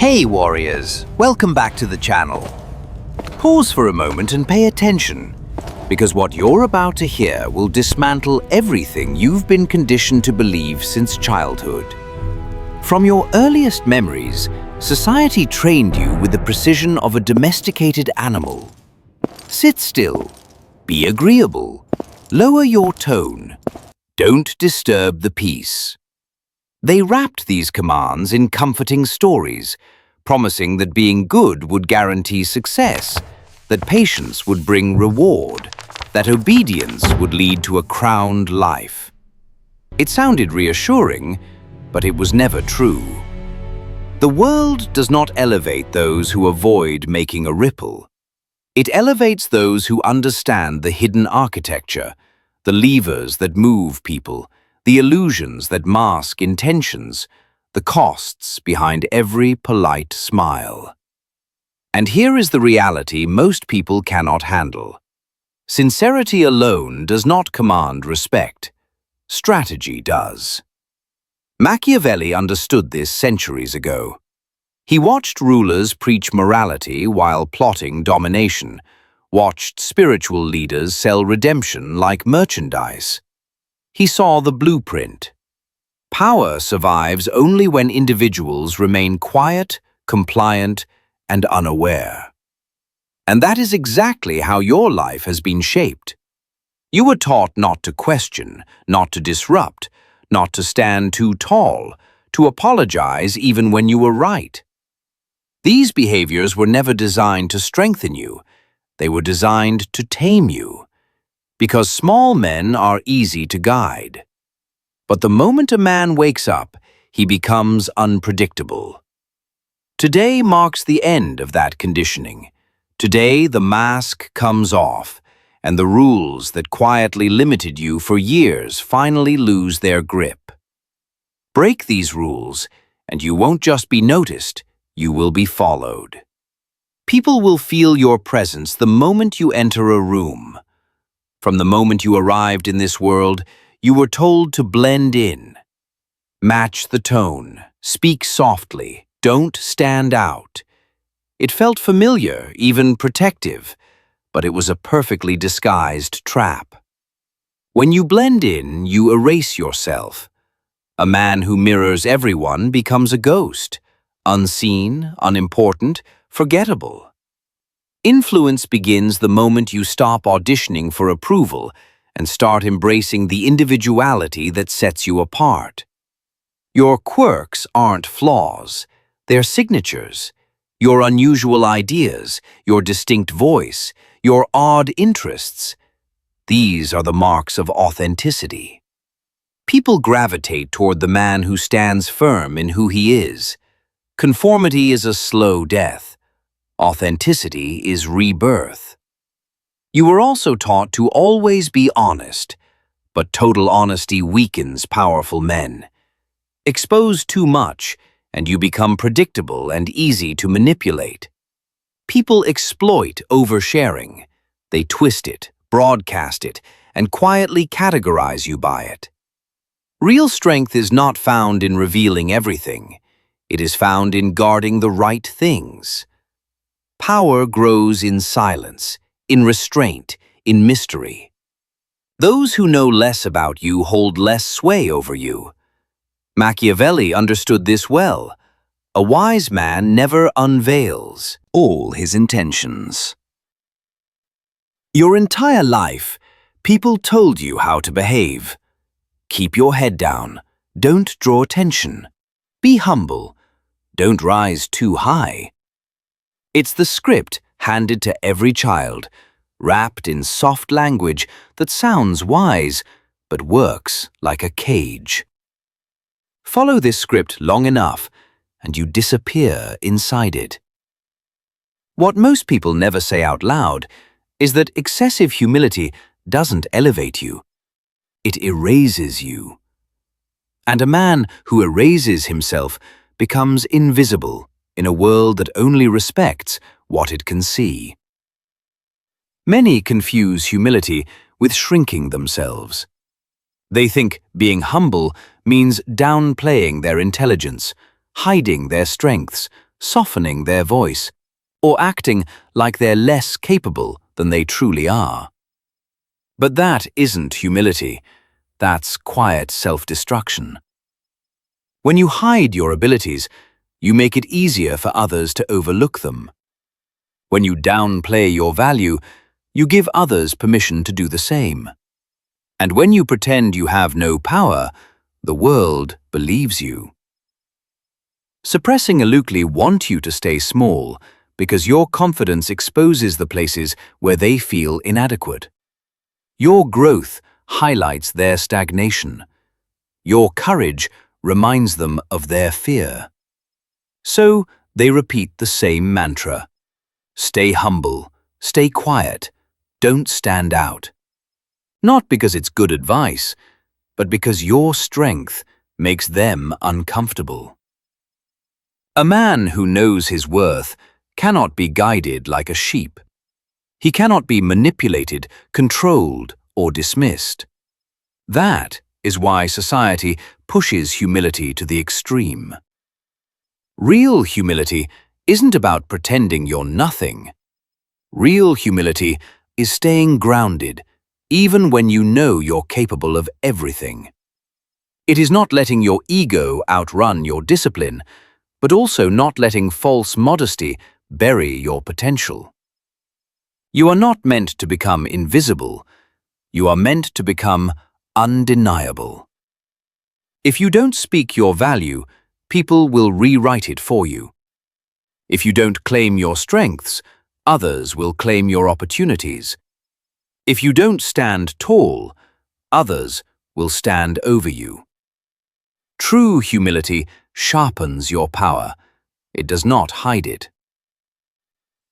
Hey warriors, welcome back to the channel. Pause for a moment and pay attention, because what you're about to hear will dismantle everything you've been conditioned to believe since childhood. From your earliest memories, society trained you with the precision of a domesticated animal. Sit still, be agreeable, lower your tone, don't disturb the peace. They wrapped these commands in comforting stories, promising that being good would guarantee success, that patience would bring reward, that obedience would lead to a crowned life. It sounded reassuring, but it was never true. The world does not elevate those who avoid making a ripple. It elevates those who understand the hidden architecture, the levers that move people, the illusions that mask intentions, the costs behind every polite smile. And here is the reality most people cannot handle. Sincerity alone does not command respect. Strategy does. Machiavelli understood this centuries ago. He watched rulers preach morality while plotting domination, watched spiritual leaders sell redemption like merchandise. He saw the blueprint. Power survives only when individuals remain quiet, compliant, and unaware. And that is exactly how your life has been shaped. You were taught not to question, not to disrupt, not to stand too tall, to apologize even when you were right. These behaviors were never designed to strengthen you. They were designed to tame you. Because small men are easy to guide. But the moment a man wakes up, he becomes unpredictable. Today marks the end of that conditioning. Today the mask comes off, and the rules that quietly limited you for years finally lose their grip. Break these rules, and you won't just be noticed, you will be followed. People will feel your presence the moment you enter a room. From the moment you arrived in this world, you were told to blend in. Match the tone, speak softly, don't stand out. It felt familiar, even protective, but it was a perfectly disguised trap. When you blend in, you erase yourself. A man who mirrors everyone becomes a ghost, unseen, unimportant, forgettable. Influence begins the moment you stop auditioning for approval and start embracing the individuality that sets you apart. Your quirks aren't flaws, they're signatures. Your unusual ideas, your distinct voice, your odd interests. These are the marks of authenticity. People gravitate toward the man who stands firm in who he is. Conformity is a slow death. Authenticity is rebirth. You were also taught to always be honest, but total honesty weakens powerful men. Expose too much, and you become predictable and easy to manipulate. People exploit oversharing. They twist it, broadcast it, and quietly categorize you by it. Real strength is not found in revealing everything. It is found in guarding the right things. Power grows in silence, in restraint, in mystery. Those who know less about you hold less sway over you. Machiavelli understood this well. A wise man never unveils all his intentions. Your entire life, people told you how to behave. Keep your head down. Don't draw attention. Be humble. Don't rise too high. It's the script handed to every child, wrapped in soft language that sounds wise, but works like a cage. Follow this script long enough, and you disappear inside it. What most people never say out loud is that excessive humility doesn't elevate you. It erases you. And a man who erases himself becomes invisible in a world that only respects what it can see. Many confuse humility with shrinking themselves. They think being humble means downplaying their intelligence, hiding their strengths, softening their voice, or acting like they're less capable than they truly are. But that isn't humility. That's quiet self-destruction. When you hide your abilities, you make it easier for others to overlook them. When you downplay your value, you give others permission to do the same. And when you pretend you have no power, the world believes you. Suppressing alooly want you to stay small because your confidence exposes the places where they feel inadequate. Your growth highlights their stagnation. Your courage reminds them of their fear. So they repeat the same mantra. Stay humble, stay quiet, don't stand out. Not because it's good advice, but because your strength makes them uncomfortable. A man who knows his worth cannot be guided like a sheep. He cannot be manipulated, controlled, or dismissed. That is why society pushes humility to the extreme. Real humility isn't about pretending you're nothing. Real humility is staying grounded, even when you know you're capable of everything. It is not letting your ego outrun your discipline, but also not letting false modesty bury your potential. You are not meant to become invisible. You are meant to become undeniable. If you don't speak your value, people will rewrite it for you. If you don't claim your strengths, others will claim your opportunities. If you don't stand tall, others will stand over you. True humility sharpens your power. It does not hide it.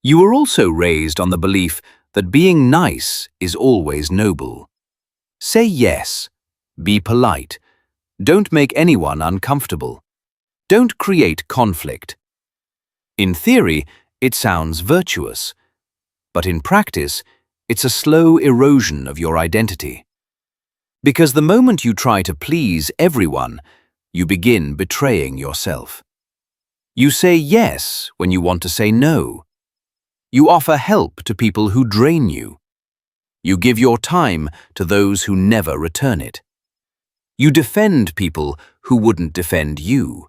You were also raised on the belief that being nice is always noble. Say yes. Be polite. Don't make anyone uncomfortable. Don't create conflict. In theory, it sounds virtuous, but in practice, it's a slow erosion of your identity. Because the moment you try to please everyone, you begin betraying yourself. You say yes when you want to say no. You offer help to people who drain you. You give your time to those who never return it. You defend people who wouldn't defend you.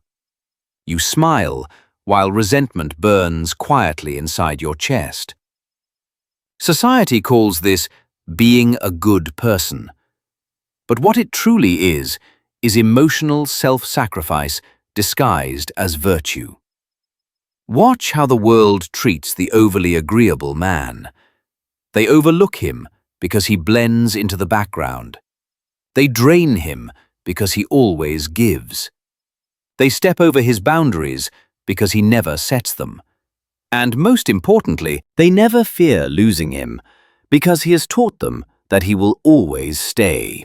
You smile while resentment burns quietly inside your chest. Society calls this being a good person. But what it truly is emotional self-sacrifice disguised as virtue. Watch how the world treats the overly agreeable man. They overlook him because he blends into the background. They drain him because he always gives. They step over his boundaries because he never sets them. And most importantly, they never fear losing him because he has taught them that he will always stay.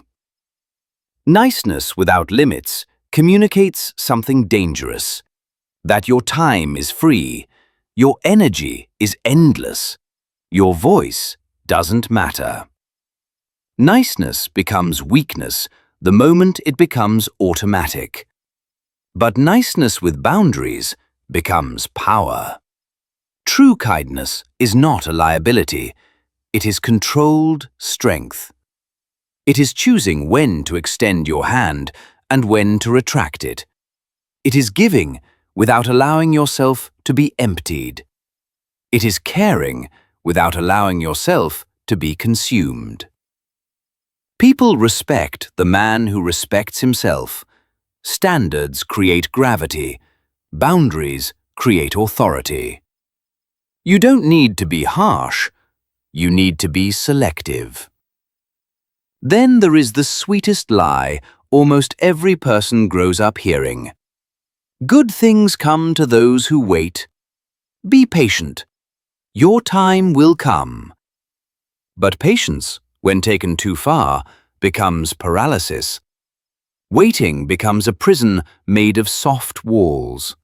Niceness without limits communicates something dangerous. That your time is free, your energy is endless, your voice doesn't matter. Niceness becomes weakness the moment it becomes automatic. But niceness with boundaries becomes power. True kindness is not a liability. It is controlled strength. It is choosing when to extend your hand and when to retract it. It is giving without allowing yourself to be emptied. It is caring without allowing yourself to be consumed. People respect the man who respects himself. Standards create gravity. Boundaries create authority. You don't need to be harsh. You need to be selective. Then there is the sweetest lie almost every person grows up hearing. Good things come to those who wait. Be patient. Your time will come. But patience, when taken too far, becomes paralysis. Waiting becomes a prison made of soft walls.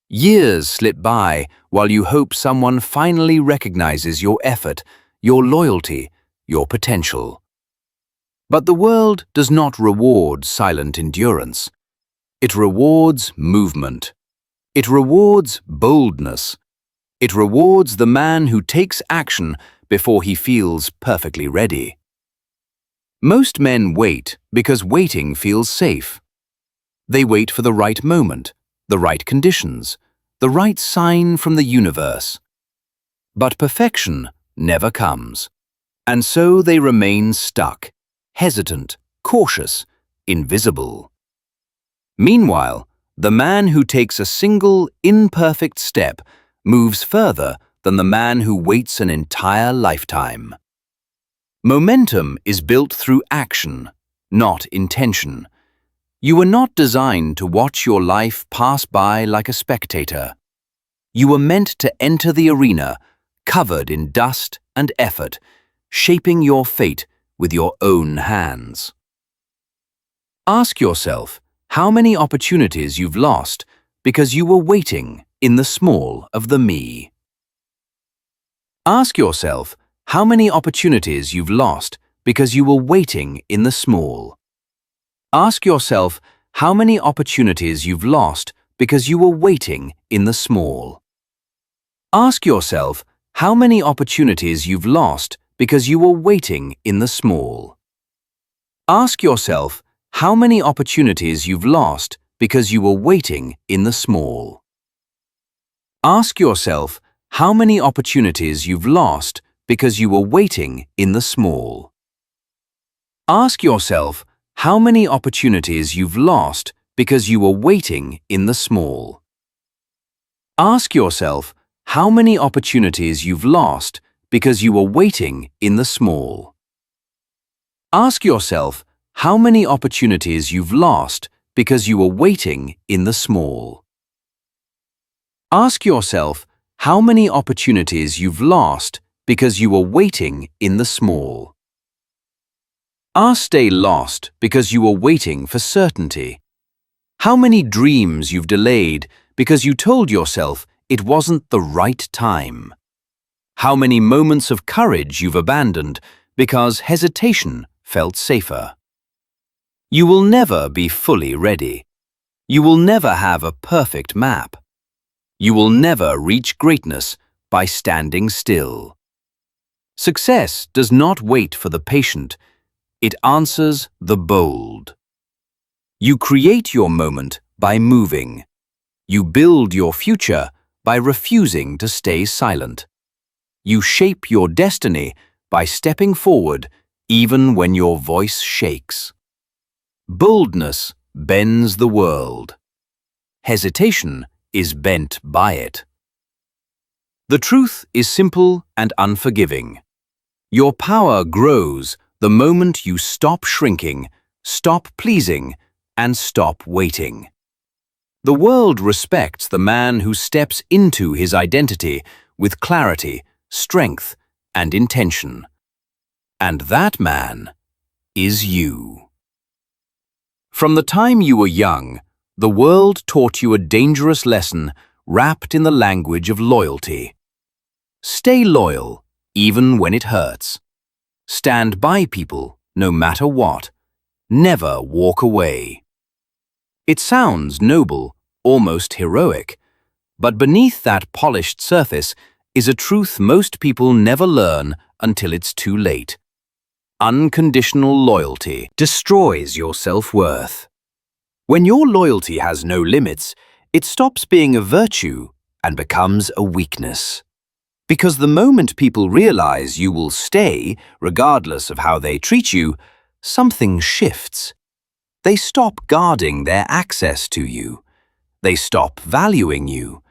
Years slip by while you hope someone finally recognizes your effort, your loyalty, your potential. But the world does not reward silent endurance. It rewards movement. It rewards boldness. It rewards the man who takes action before he feels perfectly ready. Most men wait because waiting feels safe. They wait for the right moment, the right conditions, the right sign from the universe. But perfection never comes, and so they remain stuck, hesitant, cautious, invisible. Meanwhile, the man who takes a single, imperfect step moves further than the man who waits an entire lifetime. Momentum is built through action, not intention. You were not designed to watch your life pass by like a spectator. You were meant to enter the arena, covered in dust and effort, shaping your fate with your own hands. Ask yourself how many opportunities you've lost because you were waiting in the small of the me. Ask yourself how many opportunities you've lost because you were waiting in the small. Ask yourself how many opportunities you've lost because you were waiting in the small. Ask yourself how many opportunities you've lost because you were waiting in the small. Ask yourself how many opportunities you've lost because you were waiting in the small. Ask yourself how many opportunities you've lost because you were waiting in the small. Ask yourself how many opportunities you've lost because you were waiting in the small. Ask yourself how many opportunities you've lost because you were waiting in the small. Ask yourself how many opportunities you've lost because you were waiting in the small. Ask yourself how many opportunities you've lost because you were waiting in the small. Stay lost because you were waiting for certainty. How many dreams you've delayed because you told yourself it wasn't the right time. How many moments of courage you've abandoned because hesitation felt safer. You will never be fully ready. You will never have a perfect map. You will never reach greatness by standing still. Success does not wait for the patient. It answers the bold. You create your moment by moving. You build your future by refusing to stay silent. You shape your destiny by stepping forward even when your voice shakes. Boldness bends the world. Hesitation is bent by it. The truth is simple and unforgiving. Your power grows the moment you stop shrinking, stop pleasing, and stop waiting. The world respects the man who steps into his identity with clarity, strength, and intention. And that man is you. From the time you were young, the world taught you a dangerous lesson wrapped in the language of loyalty. Stay loyal, even when it hurts. Stand by people, no matter what. Never walk away. It sounds noble, almost heroic, but beneath that polished surface is a truth most people never learn until it's too late. Unconditional loyalty destroys your self-worth. When your loyalty has no limits, it stops being a virtue and becomes a weakness. Because the moment people realize you will stay, regardless of how they treat you, something shifts. They stop guarding their access to you. They stop valuing you.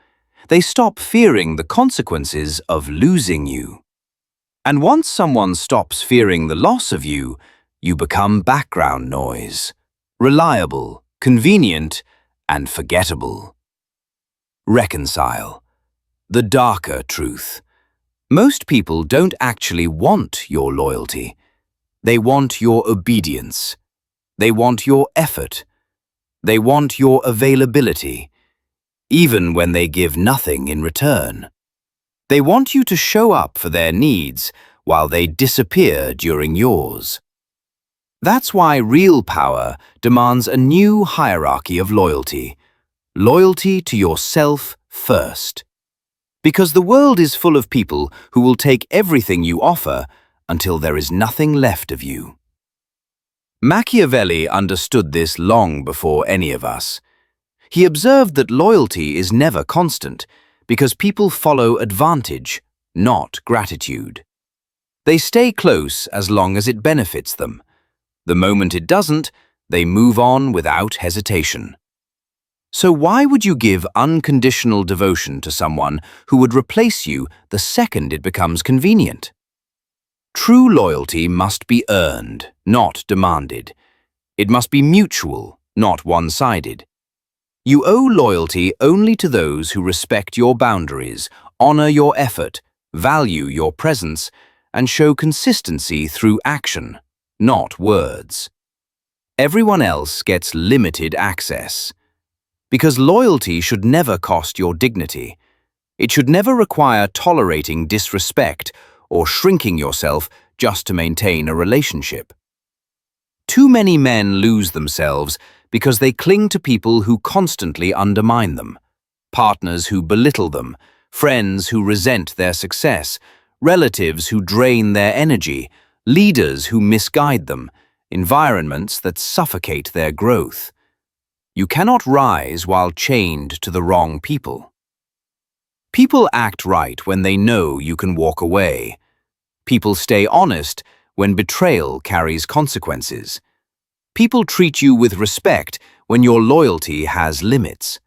They stop fearing the consequences of losing you. And once someone stops fearing the loss of you, you become background noise, reliable, convenient, and forgettable. Reconcile. The darker truth. Most people don't actually want your loyalty. They want your obedience. They want your effort. They want your availability, even when they give nothing in return. They want you to show up for their needs while they disappear during yours. That's why real power demands a new hierarchy of loyalty. Loyalty to yourself first. Because the world is full of people who will take everything you offer until there is nothing left of you. Machiavelli understood this long before any of us. He observed that loyalty is never constant because people follow advantage, not gratitude. They stay close as long as it benefits them. The moment it doesn't, they move on without hesitation. So why would you give unconditional devotion to someone who would replace you the second it becomes convenient? True loyalty must be earned, not demanded. It must be mutual, not one-sided. You owe loyalty only to those who respect your boundaries, honor your effort, value your presence, and show consistency through action, not words. Everyone else gets limited access. Because loyalty should never cost your dignity. It should never require tolerating disrespect or shrinking yourself just to maintain a relationship. Too many men lose themselves because they cling to people who constantly undermine them, partners who belittle them, friends who resent their success, relatives who drain their energy, leaders who misguide them, environments that suffocate their growth. You cannot rise while chained to the wrong people. People act right when they know you can walk away. People stay honest when betrayal carries consequences. People treat you with respect when your loyalty has limits.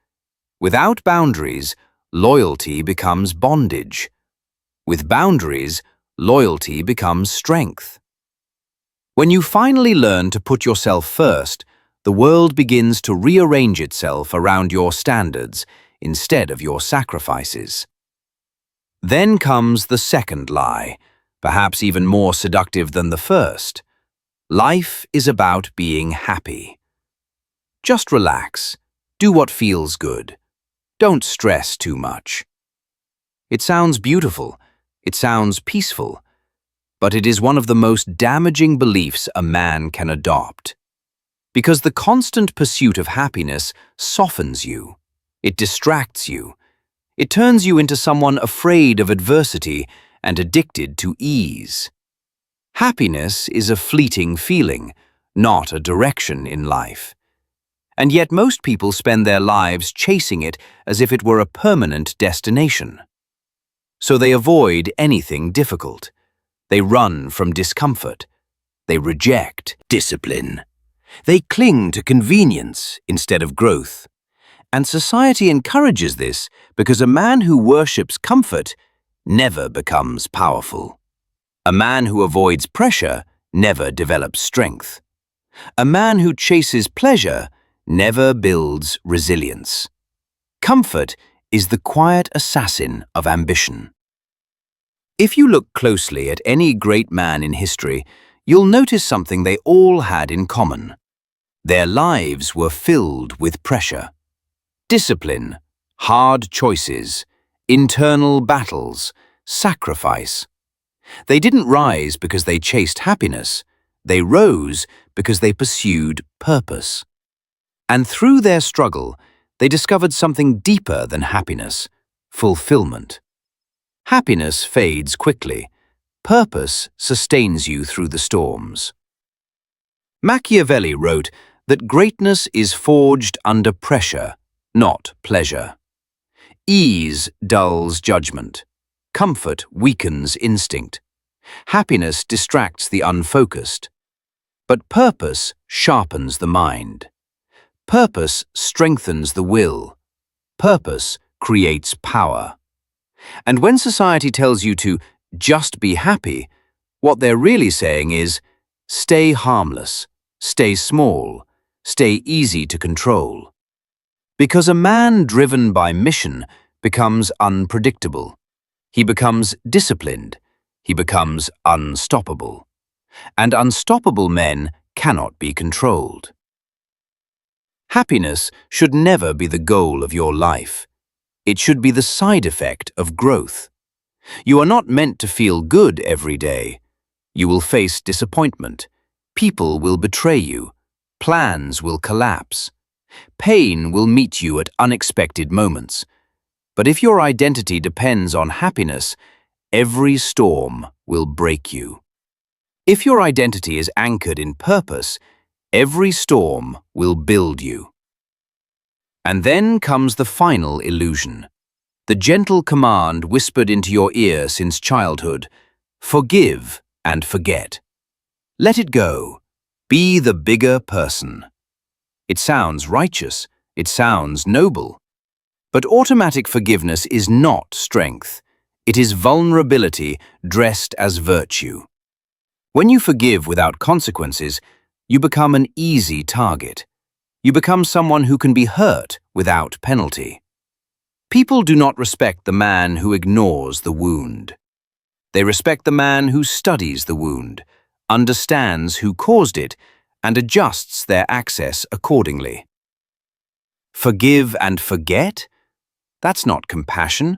Without boundaries, loyalty becomes bondage. With boundaries, loyalty becomes strength. When you finally learn to put yourself first, the world begins to rearrange itself around your standards instead of your sacrifices. Then comes the second lie, perhaps even more seductive than the first. Life is about being happy. Just relax. Do what feels good. Don't stress too much. It sounds beautiful. It sounds peaceful. But it is one of the most damaging beliefs a man can adopt. Because the constant pursuit of happiness softens you. It distracts you. It turns you into someone afraid of adversity and addicted to ease. Happiness is a fleeting feeling, not a direction in life. And yet most people spend their lives chasing it as if it were a permanent destination. So they avoid anything difficult. They run from discomfort. They reject discipline. They cling to convenience instead of growth. And society encourages this because a man who worships comfort never becomes powerful. A man who avoids pressure never develops strength. A man who chases pleasure never builds resilience. Comfort is the quiet assassin of ambition. If you look closely at any great man in history, you'll notice something they all had in common. Their lives were filled with pressure. Discipline, hard choices, internal battles, sacrifice. They didn't rise because they chased happiness. They rose because they pursued purpose. And through their struggle, they discovered something deeper than happiness: fulfillment. Happiness fades quickly. Purpose sustains you through the storms. Machiavelli wrote that greatness is forged under pressure, not pleasure. Ease dulls judgment. Comfort weakens instinct. Happiness distracts the unfocused. But purpose sharpens the mind. Purpose strengthens the will. Purpose creates power. And when society tells you to just be happy, what they're really saying is, stay harmless, stay small, stay easy to control. Because a man driven by mission becomes unpredictable. He becomes disciplined. He becomes unstoppable. And unstoppable men cannot be controlled. Happiness should never be the goal of your life. It should be the side effect of growth. You are not meant to feel good every day. You will face disappointment. People will betray you. Plans will collapse. Pain will meet you at unexpected moments. But if your identity depends on happiness, every storm will break you. If your identity is anchored in purpose, every storm will build you. And then comes the final illusion. The gentle command whispered into your ear since childhood: forgive and forget. Let it go. Be the bigger person. It sounds righteous. It sounds noble. But automatic forgiveness is not strength. It is vulnerability dressed as virtue. When you forgive without consequences, you become an easy target. You become someone who can be hurt without penalty. People do not respect the man who ignores the wound. They respect the man who studies the wound, understands who caused it, and adjusts their access accordingly. Forgive and forget? That's not compassion.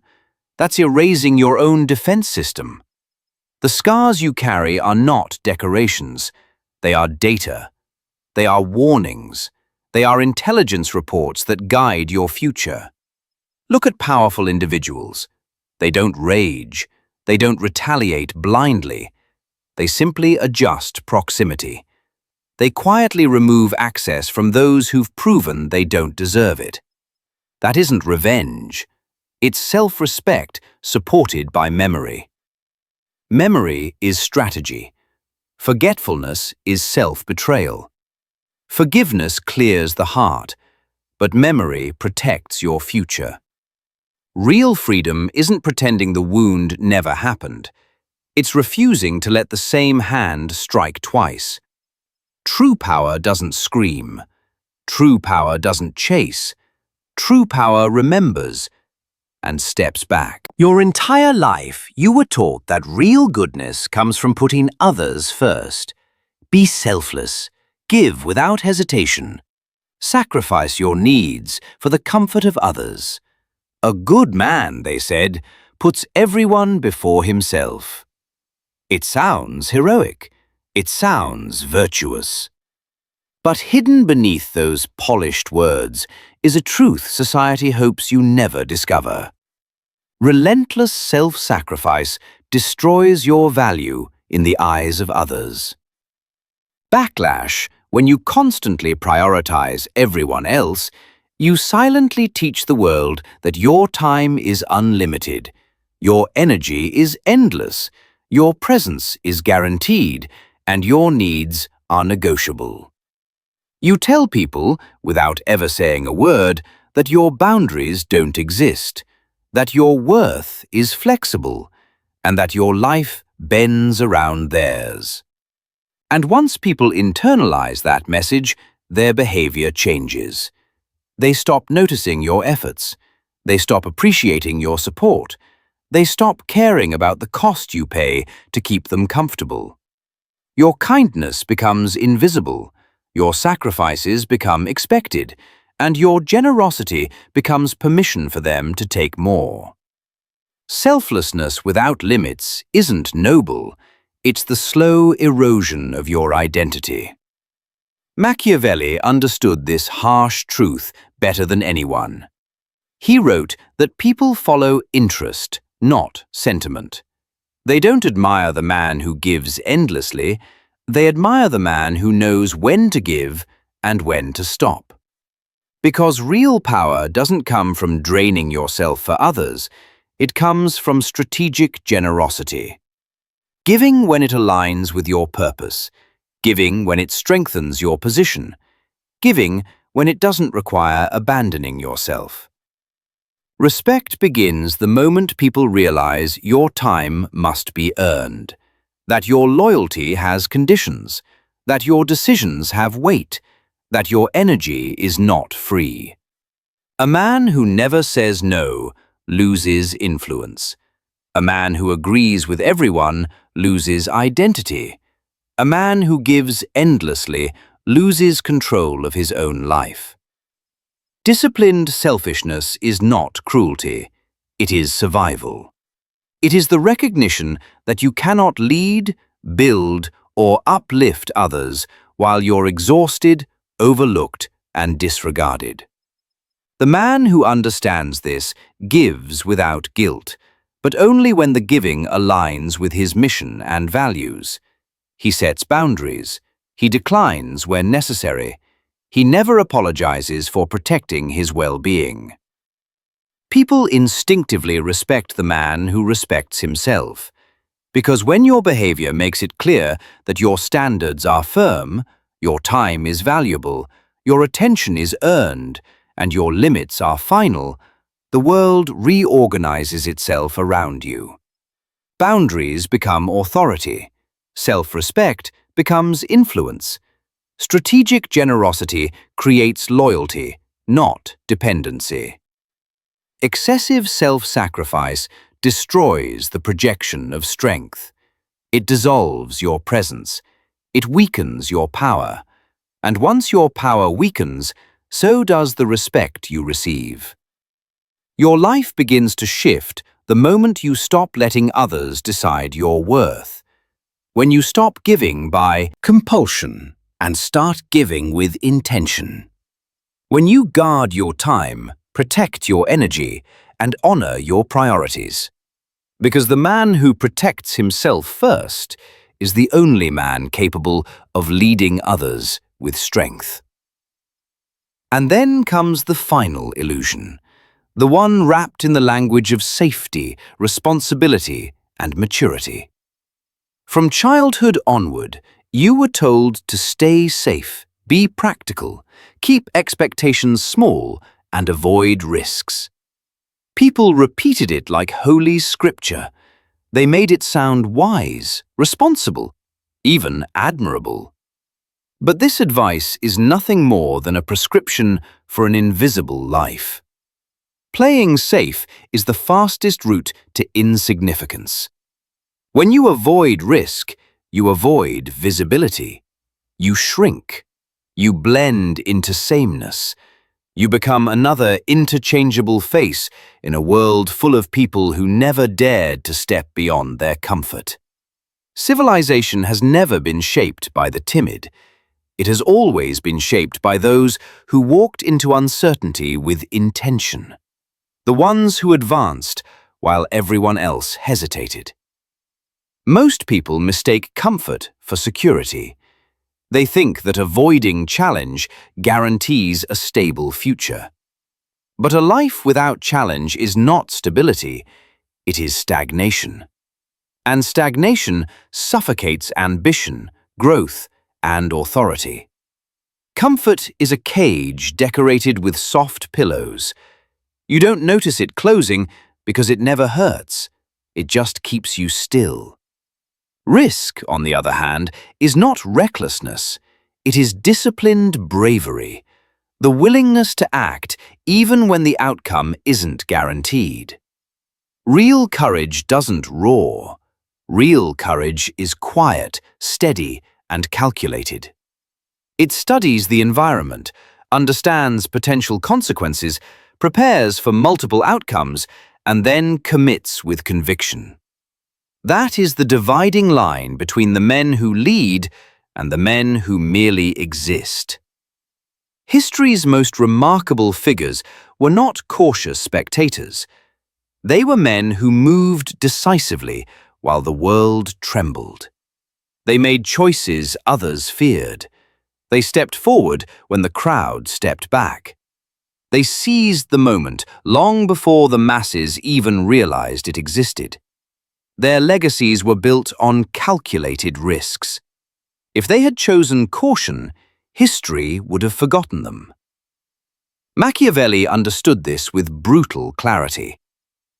That's erasing your own defense system. The scars you carry are not decorations. They are data. They are warnings. They are intelligence reports that guide your future. Look at powerful individuals. They don't rage. They don't retaliate blindly. They simply adjust proximity. They quietly remove access from those who've proven they don't deserve it. That isn't revenge. It's self-respect supported by memory. Memory is strategy. Forgetfulness is self-betrayal. Forgiveness clears the heart, but memory protects your future. Real freedom isn't pretending the wound never happened. It's refusing to let the same hand strike twice. True power doesn't scream. True power doesn't chase. True power remembers and steps back. Your entire life, you were taught that real goodness comes from putting others first. Be selfless. Give without hesitation. Sacrifice your needs for the comfort of others. A good man, they said, puts everyone before himself. It sounds heroic. It sounds virtuous. But hidden beneath those polished words is a truth society hopes you never discover. Relentless self-sacrifice destroys your value in the eyes of others. Backlash, when you constantly prioritize everyone else, you silently teach the world that your time is unlimited, your energy is endless, your presence is guaranteed, and your needs are negotiable. You tell people, without ever saying a word, that your boundaries don't exist, that your worth is flexible, and that your life bends around theirs. And once people internalize that message, their behavior changes. They stop noticing your efforts. They stop appreciating your support. They stop caring about the cost you pay to keep them comfortable. Your kindness becomes invisible. Your sacrifices become expected, and your generosity becomes permission for them to take more. Selflessness without limits isn't noble. It's the slow erosion of your identity. Machiavelli understood this harsh truth better than anyone. He wrote that people follow interest, not sentiment. They don't admire the man who gives endlessly. They admire the man who knows when to give and when to stop. Because real power doesn't come from draining yourself for others. It comes from strategic generosity. Giving when it aligns with your purpose. Giving when it strengthens your position. Giving when it doesn't require abandoning yourself. Respect begins the moment people realize your time must be earned, that your loyalty has conditions, that your decisions have weight, that your energy is not free. A man who never says no loses influence. A man who agrees with everyone loses identity. A man who gives endlessly loses control of his own life. Disciplined selfishness is not cruelty. It is survival. It is the recognition that you cannot lead, build, or uplift others while you're exhausted, overlooked, and disregarded. The man who understands this gives without guilt, but only when the giving aligns with his mission and values. He sets boundaries. He declines when necessary. He never apologizes for protecting his well-being. People instinctively respect the man who respects himself, because when your behavior makes it clear that your standards are firm, your time is valuable, your attention is earned, and your limits are final, the world reorganizes itself around you. Boundaries become authority. Self-respect becomes influence. Strategic generosity creates loyalty, not dependency. Excessive self-sacrifice destroys the projection of strength. It dissolves your presence. It weakens your power. And once your power weakens, so does the respect you receive. Your life begins to shift the moment you stop letting others decide your worth. When you stop giving by compulsion and start giving with intention. When you guard your time, protect your energy, and honor your priorities. Because the man who protects himself first is the only man capable of leading others with strength. And then comes the final illusion, the one wrapped in the language of safety, responsibility, and maturity. From childhood onward, you were told to stay safe, be practical, keep expectations small, and avoid risks. People repeated it like holy scripture. They made it sound wise, responsible, even admirable. But this advice is nothing more than a prescription for an invisible life. Playing safe is the fastest route to insignificance. When you avoid risk, you avoid visibility. You shrink. You blend into sameness. You become another interchangeable face in a world full of people who never dared to step beyond their comfort. Civilization has never been shaped by the timid. It has always been shaped by those who walked into uncertainty with intention. The ones who advanced while everyone else hesitated. Most people mistake comfort for security. They think that avoiding challenge guarantees a stable future. But a life without challenge is not stability, it is stagnation. And stagnation suffocates ambition, growth, and authority. Comfort is a cage decorated with soft pillows. You don't notice it closing because it never hurts. It just keeps you still. Risk, on the other hand, is not recklessness. It is disciplined bravery, the willingness to act even when the outcome isn't guaranteed. Real courage doesn't roar. Real courage is quiet, steady, and calculated. It studies the environment, understands potential consequences, prepares for multiple outcomes, and then commits with conviction. That is the dividing line between the men who lead and the men who merely exist. History's most remarkable figures were not cautious spectators. They were men who moved decisively while the world trembled. They made choices others feared. They stepped forward when the crowd stepped back. They seized the moment long before the masses even realized it existed. Their legacies were built on calculated risks. If they had chosen caution, history would have forgotten them. Machiavelli understood this with brutal clarity.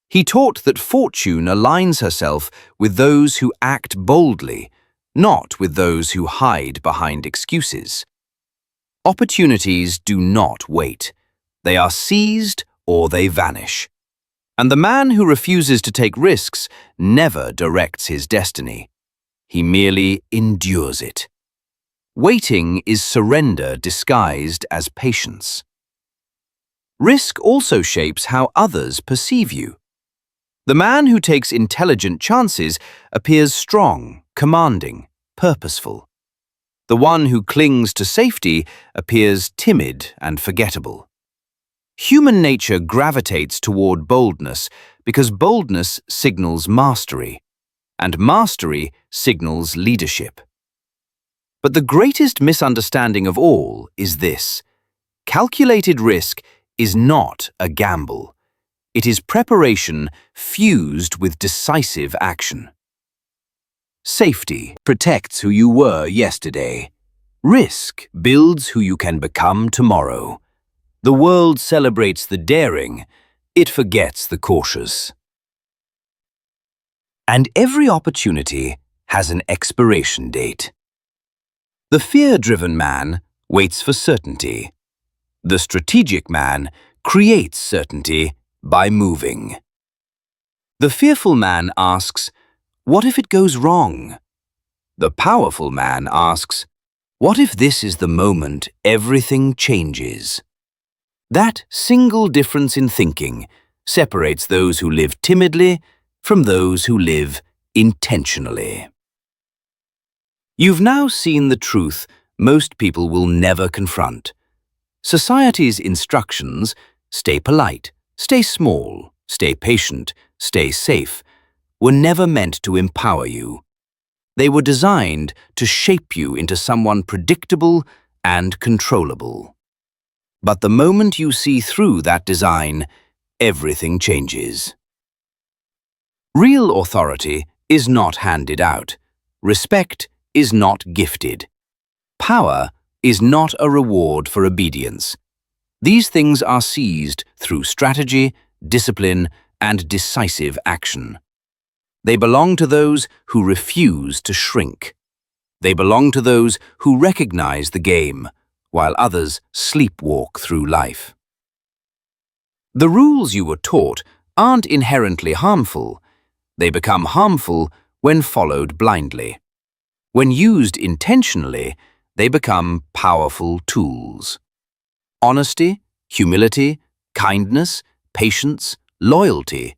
He taught that fortune aligns herself with those who act boldly, not with those who hide behind excuses. Opportunities do not wait. They are seized or they vanish. And the man who refuses to take risks never directs his destiny. He merely endures it. Waiting is surrender disguised as patience. Risk also shapes how others perceive you. The man who takes intelligent chances appears strong, commanding, purposeful. The one who clings to safety appears timid and forgettable. Human nature gravitates toward boldness because boldness signals mastery, and mastery signals leadership. But the greatest misunderstanding of all is this: calculated risk is not a gamble. It is preparation fused with decisive action. Safety protects who you were yesterday. Risk builds who you can become tomorrow. The world celebrates the daring, it forgets the cautious. And every opportunity has an expiration date. The fear-driven man waits for certainty. The strategic man creates certainty by moving. The fearful man asks, "What if it goes wrong?" The powerful man asks, "What if this is the moment everything changes?" That single difference in thinking separates those who live timidly from those who live intentionally. You've now seen the truth most people will never confront. Society's instructions, stay polite, stay small, stay patient, stay safe, were never meant to empower you. They were designed to shape you into someone predictable and controllable. But the moment you see through that design, everything changes. Real authority is not handed out. Respect is not gifted. Power is not a reward for obedience. These things are seized through strategy, discipline, and decisive action. They belong to those who refuse to shrink. They belong to those who recognize the game, while others sleepwalk through life. The rules you were taught aren't inherently harmful. They become harmful when followed blindly. When used intentionally, they become powerful tools. Honesty, humility, kindness, patience, loyalty.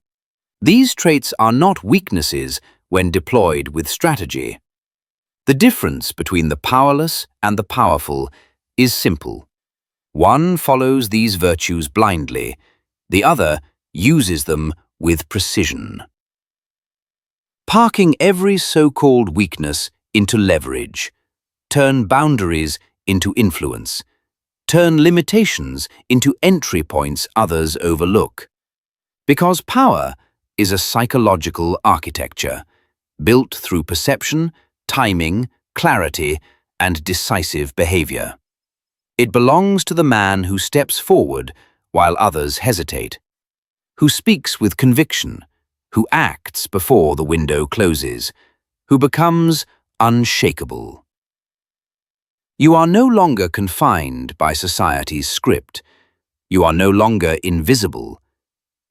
These traits are not weaknesses when deployed with strategy. The difference between the powerless and the powerful is simple. One follows these virtues blindly, the other uses them with precision. Parking every so-called weakness into leverage. Turn boundaries into influence. Turn limitations into entry points others overlook. Because power is a psychological architecture, built through perception, timing, clarity, and decisive behavior. It belongs to the man who steps forward while others hesitate, who speaks with conviction, who acts before the window closes, who becomes unshakable. You are no longer confined by society's script. You are no longer invisible.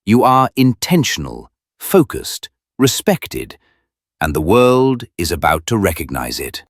You are intentional, focused, respected, and the world is about to recognize it.